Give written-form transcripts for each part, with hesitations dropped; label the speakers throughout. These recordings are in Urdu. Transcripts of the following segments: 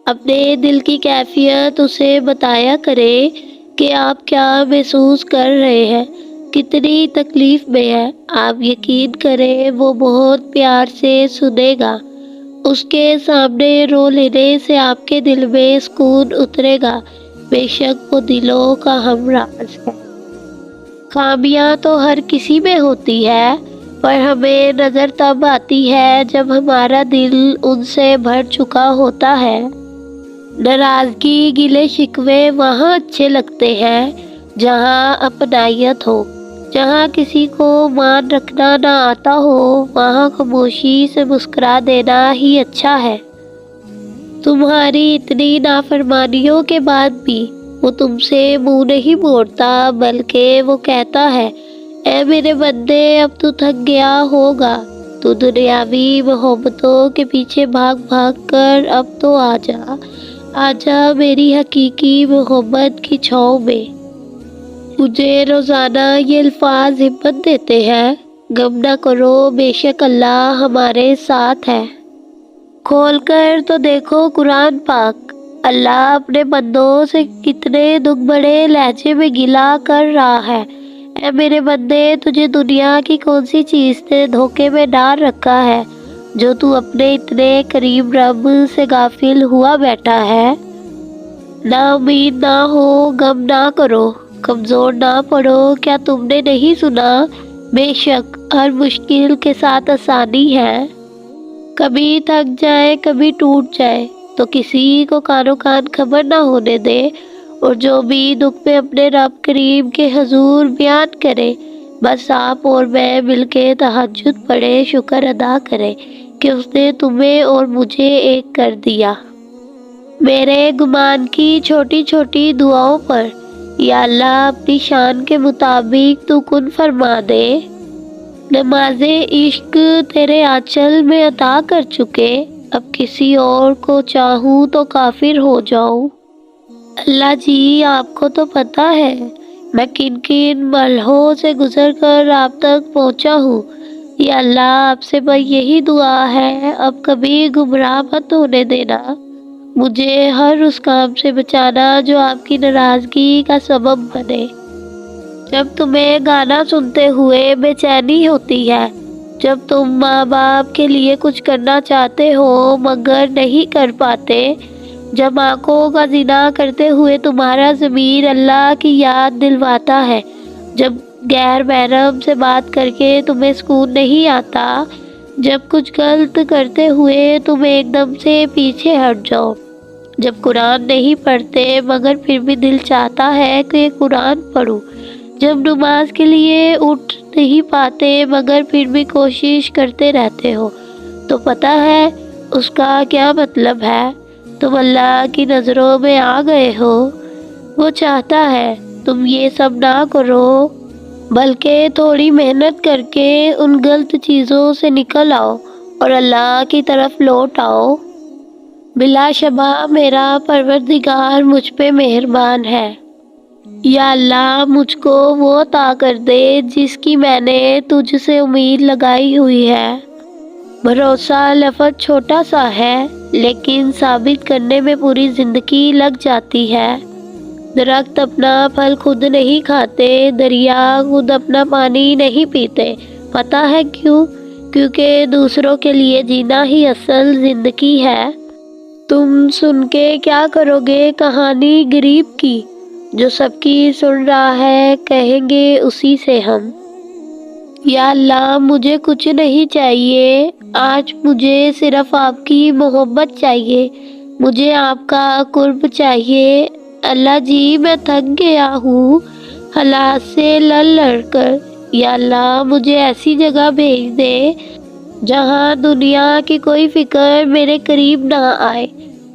Speaker 1: اپنے دل کی کیفیت اسے بتایا کریں کہ آپ کیا محسوس کر رہے ہیں، کتنی تکلیف میں ہے۔ آپ یقین کریں وہ بہت پیار سے سنے گا۔ اس کے سامنے رو لینے سے آپ کے دل میں سکون اترے گا۔ بے شک وہ دلوں کا ہمراز ہے۔ خامیاں تو ہر کسی میں ہوتی ہے، پر ہمیں نظر تب آتی ہے جب ہمارا دل ان سے بھر چکا ہوتا ہے۔ ناراضگی، گلے شکوے وہاں اچھے لگتے ہیں جہاں اپنائیت ہو۔ جہاں کسی کو مان رکھنا نہ آتا ہو، وہاں خاموشی سے مسکرا دینا ہی اچھا ہے۔ تمہاری اتنی نافرمانیوں کے بعد بھی وہ تم سے منہ نہیں موڑتا، بلکہ وہ کہتا ہے، اے میرے بندے، اب تو تھک گیا ہوگا، تو دنیاوی محبتوں کے پیچھے بھاگ بھاگ کر اب تو آجا، آجا میری حقیقی محبت کی چھاؤں میں۔ مجھے روزانہ یہ الفاظ ہمت دیتے ہیں، غم نہ کرو، بے شک اللہ ہمارے ساتھ ہے۔ کھول کر تو دیکھو قرآن پاک، اللہ اپنے بندوں سے کتنے دکھ بڑے لہجے میں گلا کر رہا ہے۔ اے میرے بندے، تجھے دنیا کی کون سی چیز نے دھوکے میں ڈال رکھا ہے جو تو اپنے اتنے قریب رب سے غافل ہوا بیٹھا ہے؟ نا امید نہ ہو، غم نہ کرو، کمزور نہ پڑو۔ کیا تم نے نہیں سنا؟ بے شک ہر مشکل کے ساتھ آسانی ہے۔ کبھی تھک جائے، کبھی ٹوٹ جائے تو کسی کو کانوں کان خبر نہ ہونے دے، اور جو بھی دکھ میں اپنے رب کریم کے حضور بیان کرے، بس آپ اور میں مل کے تہجد پڑھے، شکر ادا کریں کہ اس نے تمہیں اور مجھے ایک کر دیا۔ میرے گمان کی چھوٹی چھوٹی دعاؤں پر یا اللہ اپنی شان کے مطابق تو کن فرما دے۔ نماز عشق تیرے آنچل میں عطا کر چکے، اب کسی اور کو چاہوں تو کافر ہو جاؤں۔ اللہ جی، آپ کو تو پتہ ہے میں کن کن مرحلوں سے گزر کر آپ تک پہنچا ہوں۔ یا اللہ، آپ سے بس یہی دعا ہے، اب کبھی گمراہ مت ہونے دینا، مجھے ہر اس کام سے بچانا جو آپ کی ناراضگی کا سبب بنے۔ جب تمہیں گانا سنتے ہوئے بے چینی ہوتی ہے، جب تم ماں باپ کے لیے کچھ کرنا چاہتے ہو مگر نہیں کر پاتے، جب آنکھوں کا زنا کرتے ہوئے تمہارا ضمیر اللہ کی یاد دلواتا ہے، جب غیر محرم سے بات کر کے تمہیں سکون نہیں آتا، جب کچھ غلط کرتے ہوئے تم ایک دم سے پیچھے ہٹ جاؤ، جب قرآن نہیں پڑھتے مگر پھر بھی دل چاہتا ہے کہ قرآن پڑھوں، جب نماز کے لیے اٹھ نہیں پاتے مگر پھر بھی کوشش کرتے رہتے ہو، تو پتہ ہے اس کا کیا مطلب ہے؟ تم اللہ کی نظروں میں آ گئے ہو۔ وہ چاہتا ہے تم یہ سب نہ کرو، بلکہ تھوڑی محنت کر کے ان غلط چیزوں سے نکل آؤ اور اللہ کی طرف لوٹ آؤ۔ بلا شبہ میرا پروردگار مجھ پہ مہربان ہے۔ یا اللہ، مجھ کو وہ عطا کر دے جس کی میں نے تجھ سے امید لگائی ہوئی ہے۔ بھروسہ لفظ چھوٹا سا ہے، لیکن ثابت کرنے میں پوری زندگی لگ جاتی ہے۔ درخت اپنا پھل خود نہیں کھاتے، دریا خود اپنا پانی نہیں پیتے۔ پتہ ہے کیوں؟ کیونکہ دوسروں کے لیے جینا ہی اصل زندگی ہے۔ تم سن کے کیا کرو گے کہانی غریب کی، جو سب کی سن رہا ہے، کہیں گے اسی سے ہم۔ یا اللہ، مجھے کچھ نہیں چاہیے، آج مجھے صرف آپ کی محبت چاہیے، مجھے آپ کا قرب چاہیے۔ اللہ جی، میں تھک گیا ہوں حالات سے لڑ لڑ کر۔ یا اللہ، مجھے ایسی جگہ بھیج دے جہاں دنیا کی کوئی فکر میرے قریب نہ آئے۔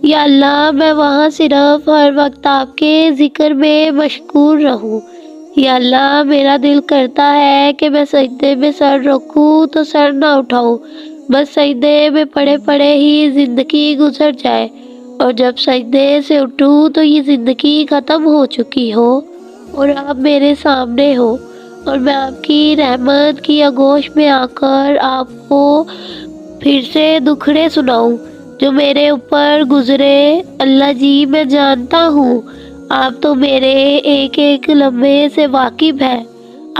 Speaker 1: یا اللہ، میں وہاں صرف ہر وقت آپ کے ذکر میں مشغول رہوں۔ یا اللہ، میرا دل کرتا ہے کہ میں سجدے میں سر رکھوں تو سر نہ اٹھاؤں، بس سجدے میں پڑے پڑے ہی زندگی گزر جائے، اور جب سجدے سے اٹھوں تو یہ زندگی ختم ہو چکی ہو اور آپ میرے سامنے ہو، اور میں آپ کی رحمت کی آغوش میں آ کر آپ کو پھر سے دکھڑے سناؤں جو میرے اوپر گزرے، اللہ جی میں جانتا ہوں آپ تو میرے ایک ایک لمحے سے واقف ہے۔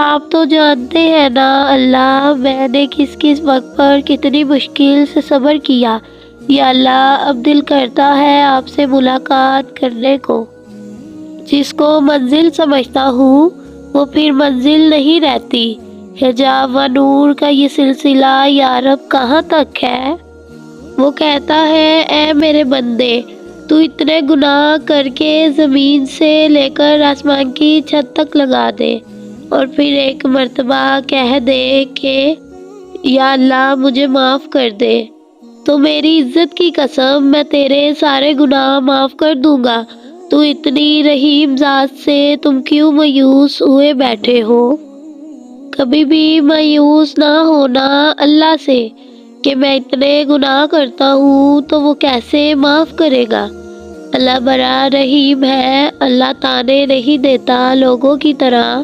Speaker 1: آپ تو جانتے ہیں نا اللہ میں نے کس کس وقت پر کتنی مشکل سے صبر کیا۔ یا اللہ اب دل کرتا ہے آپ سے ملاقات کرنے کو۔ جس کو منزل سمجھتا ہوں وہ پھر منزل نہیں رہتی۔ حجاب و نور کا یہ سلسلہ یا رب کہاں تک ہے؟ وہ کہتا ہے اے میرے بندے تو اتنے گناہ کر کے زمین سے لے کر آسمان کی چھت تک لگا دے اور پھر ایک مرتبہ کہہ دے کہ یا اللہ مجھے معاف کر دے تو میری عزت کی قسم میں تیرے سارے گناہ معاف کر دوں گا۔ تو اتنی رحیم ذات سے تم کیوں مایوس ہوئے بیٹھے ہو؟ کبھی بھی مایوس نہ ہونا اللہ سے کہ میں اتنے گناہ کرتا ہوں تو وہ کیسے معاف کرے گا۔ اللہ بڑا رحیم ہے، اللہ تانے نہیں دیتا لوگوں کی طرح۔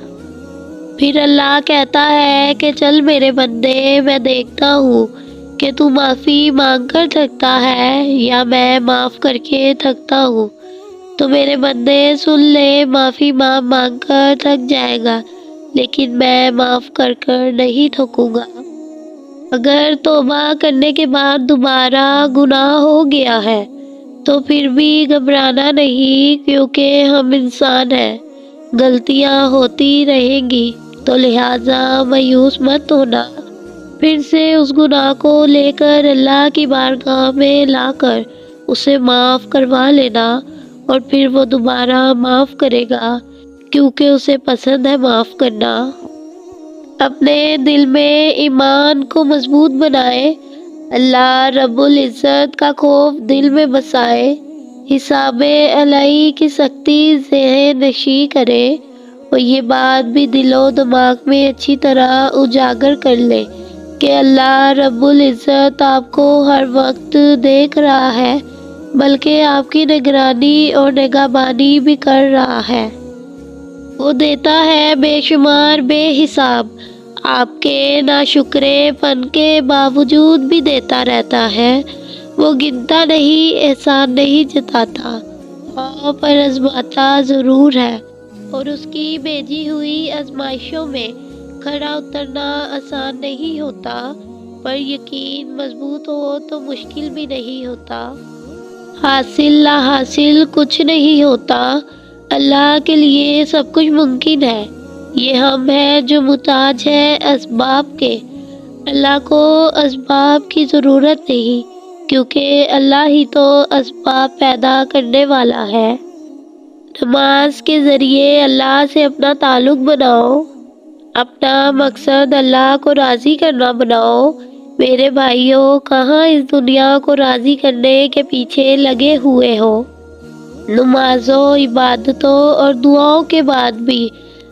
Speaker 1: پھر اللہ کہتا ہے کہ چل میرے بندے میں دیکھتا ہوں کہ تو معافی مانگ کر تھکتا ہے یا میں معاف کر کے تھکتا ہوں۔ تو میرے بندے سن لے، معافی مانگ کر تھک جائے گا لیکن میں معاف کر کر نہیں تھکوں گا۔ اگر توبہ کرنے کے بعد دوبارہ گناہ ہو گیا ہے تو پھر بھی گھبرانا نہیں، کیونکہ ہم انسان ہیں، غلطیاں ہوتی رہیں گی، تو لہٰذا مایوس مت ہونا۔ پھر سے اس گناہ کو لے کر اللہ کی بارگاہ میں لا کر اسے معاف کروا لینا اور پھر وہ دوبارہ معاف کرے گا، کیونکہ اسے پسند ہے معاف کرنا۔ اپنے دل میں ایمان کو مضبوط بنائے، اللہ رب العزت کا خوف دل میں بسائے، حساب الہی کی سختی ذہن نشیں کرے اور یہ بات بھی دل و دماغ میں اچھی طرح اجاگر کر لے کہ اللہ رب العزت آپ کو ہر وقت دیکھ رہا ہے، بلکہ آپ کی نگرانی اور نگہبانی بھی کر رہا ہے۔ وہ دیتا ہے بے شمار بے حساب، آپ کے ناشکرے پن کے باوجود بھی دیتا رہتا ہے۔ وہ گنتا نہیں، احسان نہیں جتاتا، ہاں پر آزماتا ضرور ہے، اور اس کی بھیجی ہوئی آزمائشوں میں کھڑا اترنا آسان نہیں ہوتا، پر یقین مضبوط ہو تو مشکل بھی نہیں ہوتا۔ حاصل لا حاصل کچھ نہیں ہوتا، اللہ کے لیے سب کچھ ممکن ہے۔ یہ ہم ہیں جو محتاج ہے اسباب کے، اللہ کو اسباب کی ضرورت نہیں، کیونکہ اللہ ہی تو اسباب پیدا کرنے والا ہے۔ نماز کے ذریعے اللہ سے اپنا تعلق بناؤ، اپنا مقصد اللہ کو راضی کرنا بناؤ۔ میرے بھائیوں، کہاں اس دنیا کو راضی کرنے کے پیچھے لگے ہوئے ہو؟ نمازوں، عبادتوں اور دعاؤں کے بعد بھی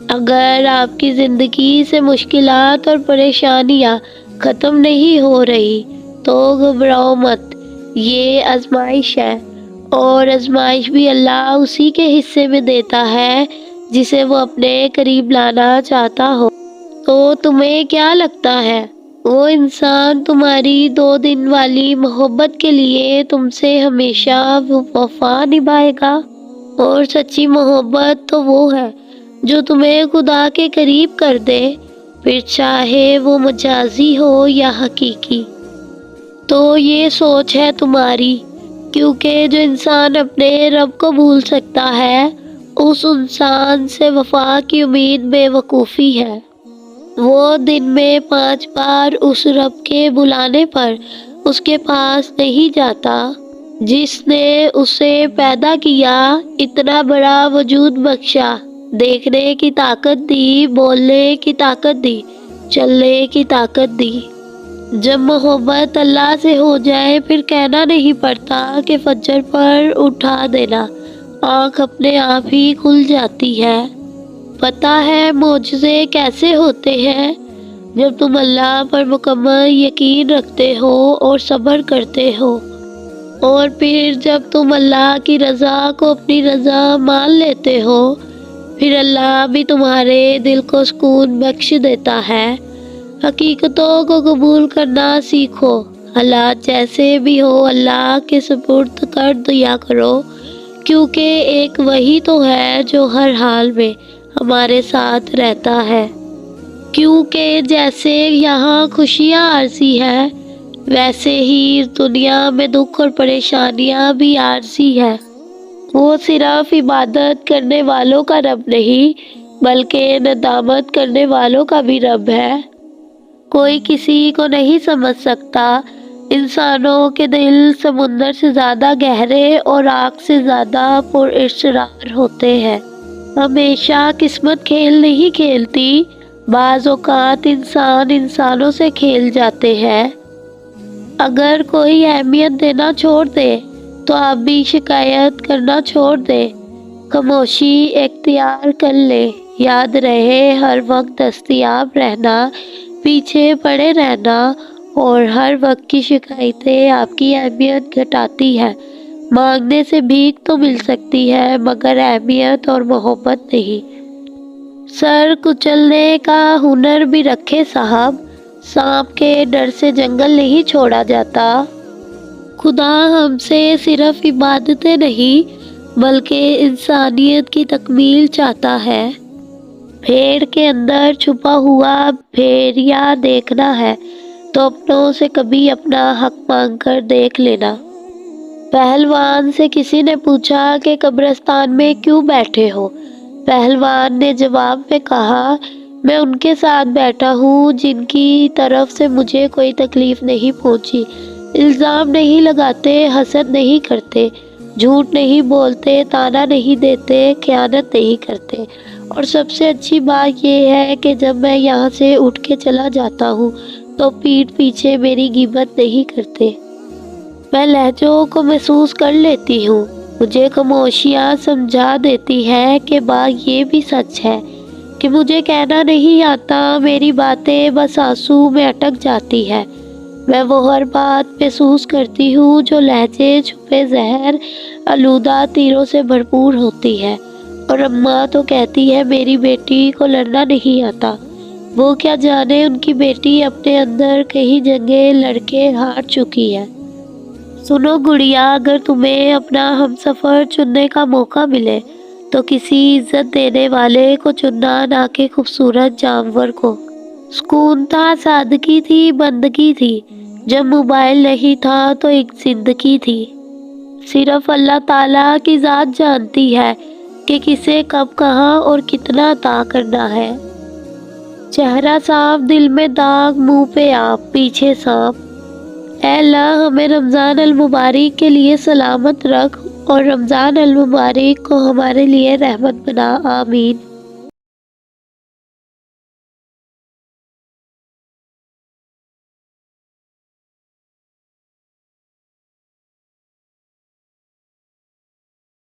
Speaker 1: اگر آپ کی زندگی سے مشکلات اور پریشانیاں ختم نہیں ہو رہی تو گھبراؤ مت، یہ آزمائش ہے، اور آزمائش بھی اللہ اسی کے حصے میں دیتا ہے جسے وہ اپنے قریب لانا چاہتا ہو۔ تو تمہیں کیا لگتا ہے وہ انسان تمہاری 2 دن والی محبت کے لیے تم سے ہمیشہ وفا نبھائے گا؟ اور سچی محبت تو وہ ہے جو تمہیں خدا کے قریب کر دے، پھر چاہے وہ مجازی ہو یا حقیقی۔ تو یہ سوچ ہے تمہاری، کیونکہ جو انسان اپنے رب کو بھول سکتا ہے اس انسان سے وفا کی امید بے وقوفی ہے۔ وہ دن میں 5 بار اس رب کے بلانے پر اس کے پاس نہیں جاتا جس نے اسے پیدا کیا، اتنا بڑا وجود بخشا، دیکھنے کی طاقت دی، بولنے کی طاقت دی، چلنے کی طاقت دی۔ جب محبت اللہ سے ہو جائے پھر کہنا نہیں پڑتا کہ فجر پر اٹھا دینا، آنکھ اپنے آپ ہی کھل جاتی ہے۔ پتہ ہے معجزے کیسے ہوتے ہیں؟ جب تم اللہ پر مکمل یقین رکھتے ہو اور صبر کرتے ہو، اور پھر جب تم اللہ کی رضا کو اپنی رضا مان لیتے ہو، پھر اللہ بھی تمہارے دل کو سکون بخش دیتا ہے۔ حقیقتوں کو قبول کرنا سیکھو، حالات جیسے بھی ہو اللہ کے سپرد کر دیا کرو، کیونکہ ایک وہی تو ہے جو ہر حال میں ہمارے ساتھ رہتا ہے۔ کیونکہ جیسے یہاں خوشیاں عارضی ہے، ویسے ہی اس دنیا میں دکھ اور پریشانیاں بھی عارضی ہے۔ وہ صرف عبادت کرنے والوں کا رب نہیں بلکہ ندامت کرنے والوں کا بھی رب ہے۔ کوئی کسی کو نہیں سمجھ سکتا، انسانوں کے دل سمندر سے زیادہ گہرے اور آگ سے زیادہ پراسرار ہوتے ہیں۔ ہمیشہ قسمت کھیل نہیں کھیلتی، بعض اوقات انسان انسانوں سے کھیل جاتے ہیں۔ اگر کوئی اہمیت دینا چھوڑ دے تو آپ بھی شکایت کرنا چھوڑ دیں، خاموشی اختیار کر لے۔ یاد رہے، ہر وقت دستیاب رہنا، پیچھے پڑے رہنا اور ہر وقت کی شکایتیں آپ کی اہمیت گھٹاتی ہے۔ مانگنے سے بھیک تو مل سکتی ہے مگر اہمیت اور محبت نہیں۔ سر کچلنے کا ہنر بھی رکھے صاحب، سانپ کے ڈر سے جنگل نہیں چھوڑا جاتا۔ خدا ہم سے صرف عبادتیں نہیں بلکہ انسانیت کی تکمیل چاہتا ہے۔ بھیڑ کے اندر چھپا ہوا بھیڑیا دیکھنا ہے تو اپنوں سے کبھی اپنا حق مانگ کر دیکھ لینا۔ پہلوان سے کسی نے پوچھا کہ قبرستان میں کیوں بیٹھے ہو؟ پہلوان نے جواب میں کہا، میں ان کے ساتھ بیٹھا ہوں جن کی طرف سے مجھے کوئی تکلیف نہیں پہنچی۔ الزام نہیں لگاتے، حسد نہیں کرتے، جھوٹ نہیں بولتے، طعنہ نہیں دیتے، خیانت نہیں کرتے، اور سب سے اچھی بات یہ ہے کہ جب میں یہاں سے اٹھ کے چلا جاتا ہوں تو پیٹھ پیچھے میری غیبت نہیں کرتے۔ میں لہجوں کو محسوس کر لیتی ہوں، مجھے خاموشیاں سمجھا دیتی ہے کہ بات یہ بھی سچ ہے کہ مجھے کہنا نہیں آتا، میری باتیں بس آنسو میں اٹک جاتی ہے۔ میں وہ ہر بات محسوس کرتی ہوں جو لہجے چھپے زہر آلودہ تیروں سے بھرپور ہوتی ہے، اور اماں تو کہتی ہے میری بیٹی کو لڑنا نہیں آتا۔ وہ کیا جانے ان کی بیٹی اپنے اندر کئی جنگیں لڑ کے ہار چکی ہے۔ سنو گڑیا، اگر تمہیں اپنا ہمسفر چننے کا موقع ملے تو کسی عزت دینے والے کو چننا، نہ کہ خوبصورت جانور کو۔ سکون تھا، سادگی تھی، بندگی تھی۔ جب موبائل نہیں تھا تو ایک زندگی تھی۔ صرف اللہ تعالیٰ کی ذات جانتی ہے کہ کسے کب کہاں اور کتنا عطا کرنا ہے۔ چہرہ صاف، دل میں داغ، منہ پہ آپ، پیچھے سانپ۔ اے اللہ، ہمیں رمضان المبارک کے لیے سلامت رکھ اور رمضان المبارک کو ہمارے لیے رحمت بنا، آمین۔